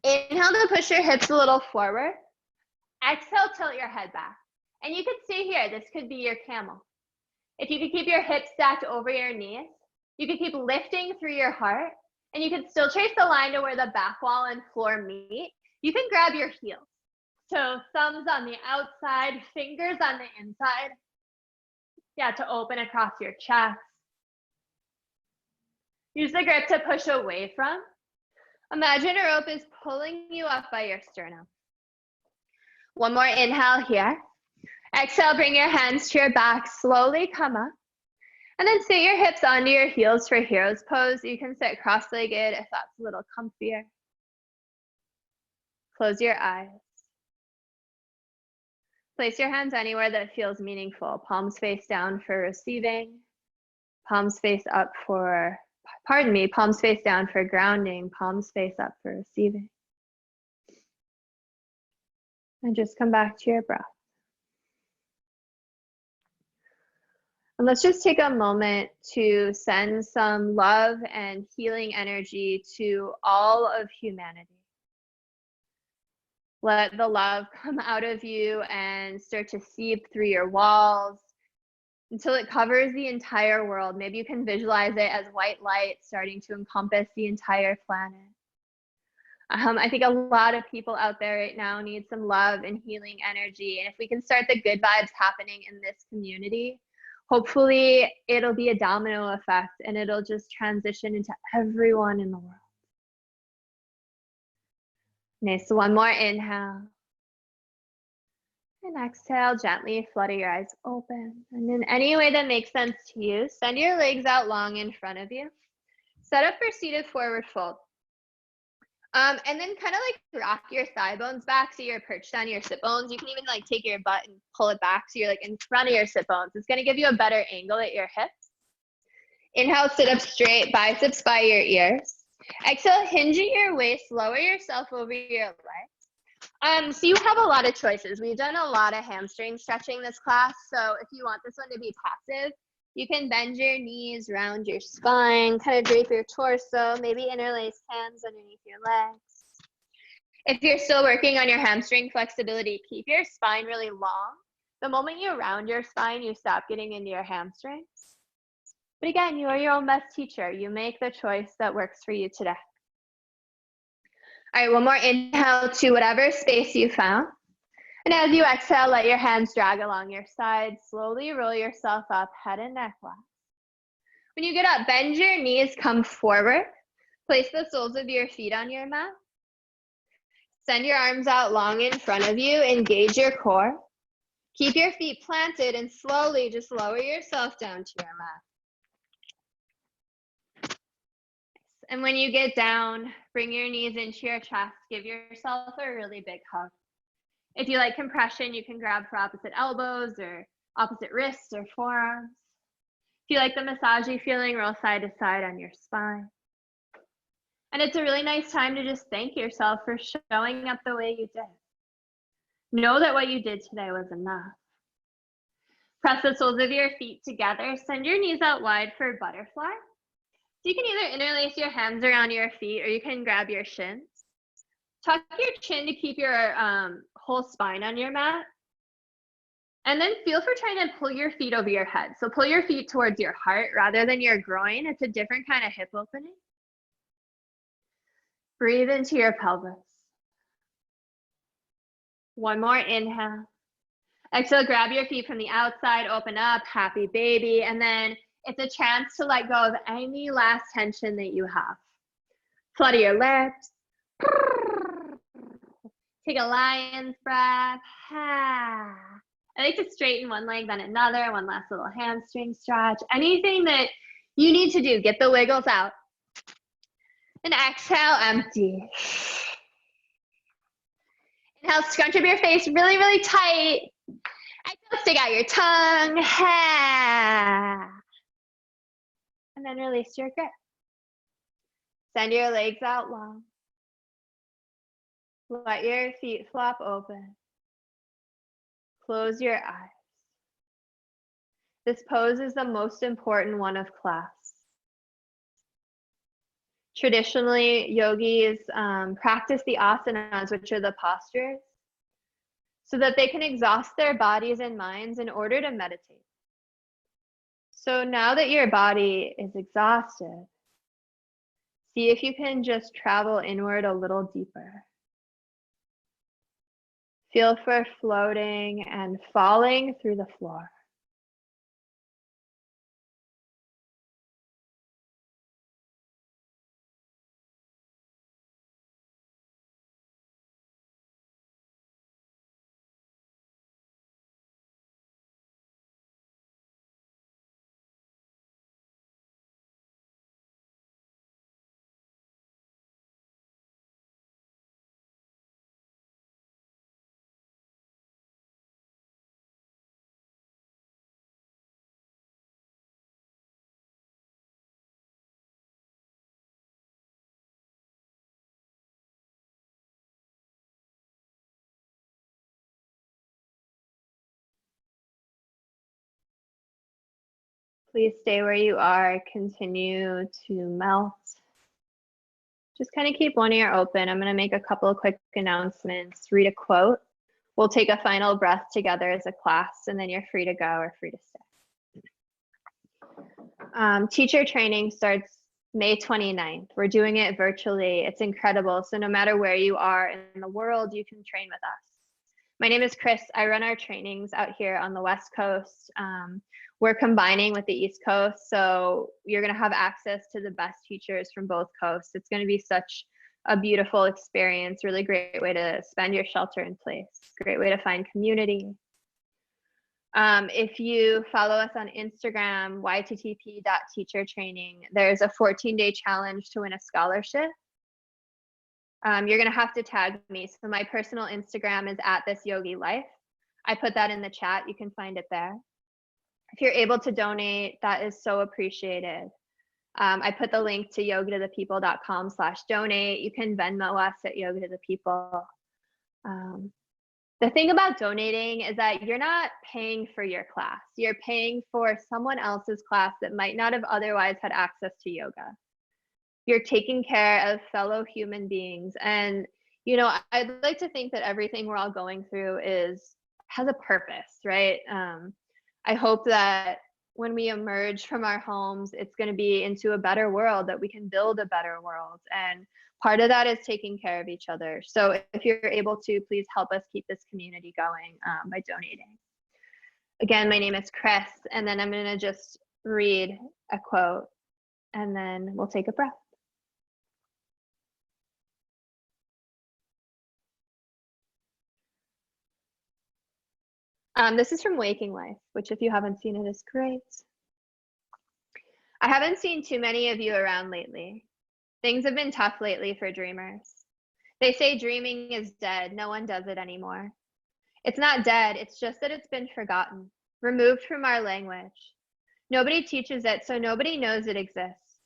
Inhale to push your hips a little forward. Exhale, tilt your head back. And you could stay here. This could be your camel. If you could keep your hips stacked over your knees, you could keep lifting through your heart, and you can still trace the line to where the back wall and floor meet. You can grab your heels. So thumbs on the outside, fingers on the inside. Yeah, to open across your chest. Use the grip to push away from. Imagine a rope is pulling you up by your sternum. One more inhale here. Exhale, bring your hands to your back, slowly come up. And then sit your hips onto your heels for hero's pose. You can sit cross-legged if that's a little comfier. Close your eyes. Place your hands anywhere that feels meaningful. Palms face down for receiving. Palms face up for, palms face down for grounding. Palms face up for receiving. And just come back to your breath. And let's just take a moment to send some love and healing energy to all of humanity. Let the love come out of you and start to seep through your walls until it covers the entire world. Maybe you can visualize it as white light starting to encompass the entire planet. I think a lot of people out there right now need some love and healing energy. And if we can start the good vibes happening in this community, hopefully it'll be a domino effect and it'll just transition into everyone in the world. Nice, so one more inhale. And exhale, gently flutter your eyes open. And in any way that makes sense to you, send your legs out long in front of you. Set up for seated forward fold. And then kind of like rock your thigh bones back so you're perched on your sit bones. You can even like take your butt and pull it back so you're like in front of your sit bones. It's going to give you a better angle at your hips. Inhale, sit up straight, biceps by your ears. Exhale, hinge at your waist, lower yourself over your legs. So you have a lot of choices. We've done a lot of hamstring stretching this class. So if you want this one to be passive, you can bend your knees, round your spine, kind of drape your torso, maybe interlace hands underneath your legs. If you're still working on your hamstring flexibility, keep your spine really long. The moment you round your spine, you stop getting into your hamstrings. But again, you are your own best teacher. You make the choice that works for you today. All right, one more inhale to whatever space you found. And as you exhale, let your hands drag along your sides. Slowly roll yourself up, head and neck wide. When you get up, bend your knees, come forward. Place the soles of your feet on your mat. Send your arms out long in front of you. Engage your core. Keep your feet planted and slowly just lower yourself down to your mat. And when you get down, bring your knees into your chest. Give yourself a really big hug. If you like compression, you can grab for opposite elbows or opposite wrists or forearms. If you like the massagey feeling, roll side to side on your spine. And it's a really nice time to just thank yourself for showing up the way you did. Know that what you did today was enough. Press the soles of your feet together. Send your knees out wide for butterfly. So you can either interlace your hands around your feet or you can grab your shins. Tuck your chin to keep your whole spine on your mat. And then feel for trying to pull your feet over your head. So pull your feet towards your heart rather than your groin. It's a different kind of hip opening. Breathe into your pelvis. One more inhale. Exhale, grab your feet from the outside, open up, happy baby. And then it's a chance to let go of any last tension that you have. Flutter your lips. Take a lion's breath. I like to straighten one leg, then another, one last little hamstring stretch. Anything that you need to do, get the wiggles out. And exhale, empty. Inhale, scrunch up your face really, really tight. Exhale, stick out your tongue. And then release your grip. Send your legs out long. Let your feet flop open. Close your eyes. This pose is the most important one of class. Traditionally, yogis practice the asanas, which are the postures, so that they can exhaust their bodies and minds in order to meditate. So now that your body is exhausted, see if you can just travel inward a little deeper. Feel for floating and falling through the floor. Please stay where you are. Continue to melt. Just kind of keep one ear open. I'm going to make a couple of quick announcements, read a quote. We'll take a final breath together as a class, and then you're free to go or free to stay. Teacher training starts May 29th. We're doing it virtually. It's incredible. So no matter where you are in the world, you can train with us. My name is Kris. I run our trainings out here on the West Coast. We're combining with the East Coast, so you're going to have access to the best teachers from both coasts. It's going to be such a beautiful experience, really great way to spend your shelter in place, great way to find community. If you follow us on Instagram, yttp.teachertraining, there's a 14-day challenge to win a scholarship. You're going to have to tag me. So my personal Instagram is @thisyogiLife. I put that in the chat. You can find it there. If you're able to donate, that is so appreciated. I put the link to yogatothepeople.com/donate. You can Venmo us at Yoga to the People. The thing about donating is that you're not paying for your class. You're paying for someone else's class that might not have otherwise had access to yoga. You're taking care of fellow human beings. And, you know, I'd like to think that everything we're all going through has a purpose, right? I hope that when we emerge from our homes, it's going to be into a better world, that we can build a better world. And part of that is taking care of each other. So if you're able to, please help us keep this community going by donating. Again, my name is Kris, and then I'm going to just read a quote, and then we'll take a breath. This is from Waking Life, which if you haven't seen it is great. I haven't seen too many of you around lately. Things have been tough lately for dreamers. They say dreaming is dead. No one does it anymore. It's not dead, it's just that it's been forgotten, removed from our language. Nobody teaches it, so nobody knows it exists.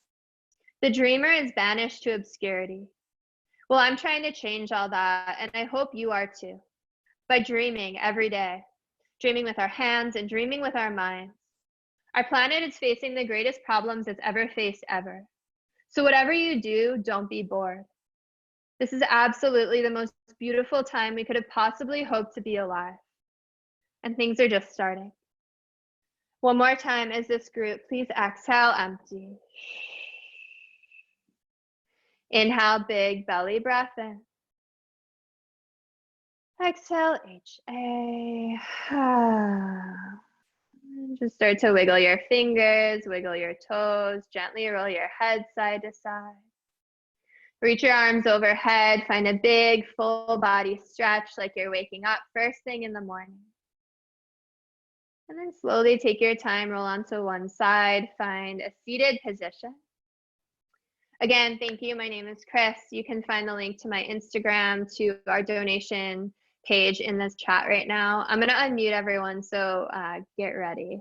The dreamer is banished to obscurity. Well, I'm trying to change all that, and I hope you are too. By dreaming every day, dreaming with our hands and dreaming with our minds. Our planet is facing the greatest problems it's ever faced ever. So whatever you do, don't be bored. This is absolutely the most beautiful time we could have possibly hoped to be alive. And things are just starting. One more time as this group, please exhale, empty. Inhale, big belly breath in. Exhale, HA. Just start to wiggle your fingers, wiggle your toes, gently roll your head side to side. Reach your arms overhead, find a big full body stretch like you're waking up first thing in the morning. And then slowly take your time, roll onto one side, find a seated position. Again, thank you. My name is Kris. You can find the link to my Instagram, to our donation page in this chat right now. I'm going to unmute everyone, so get ready.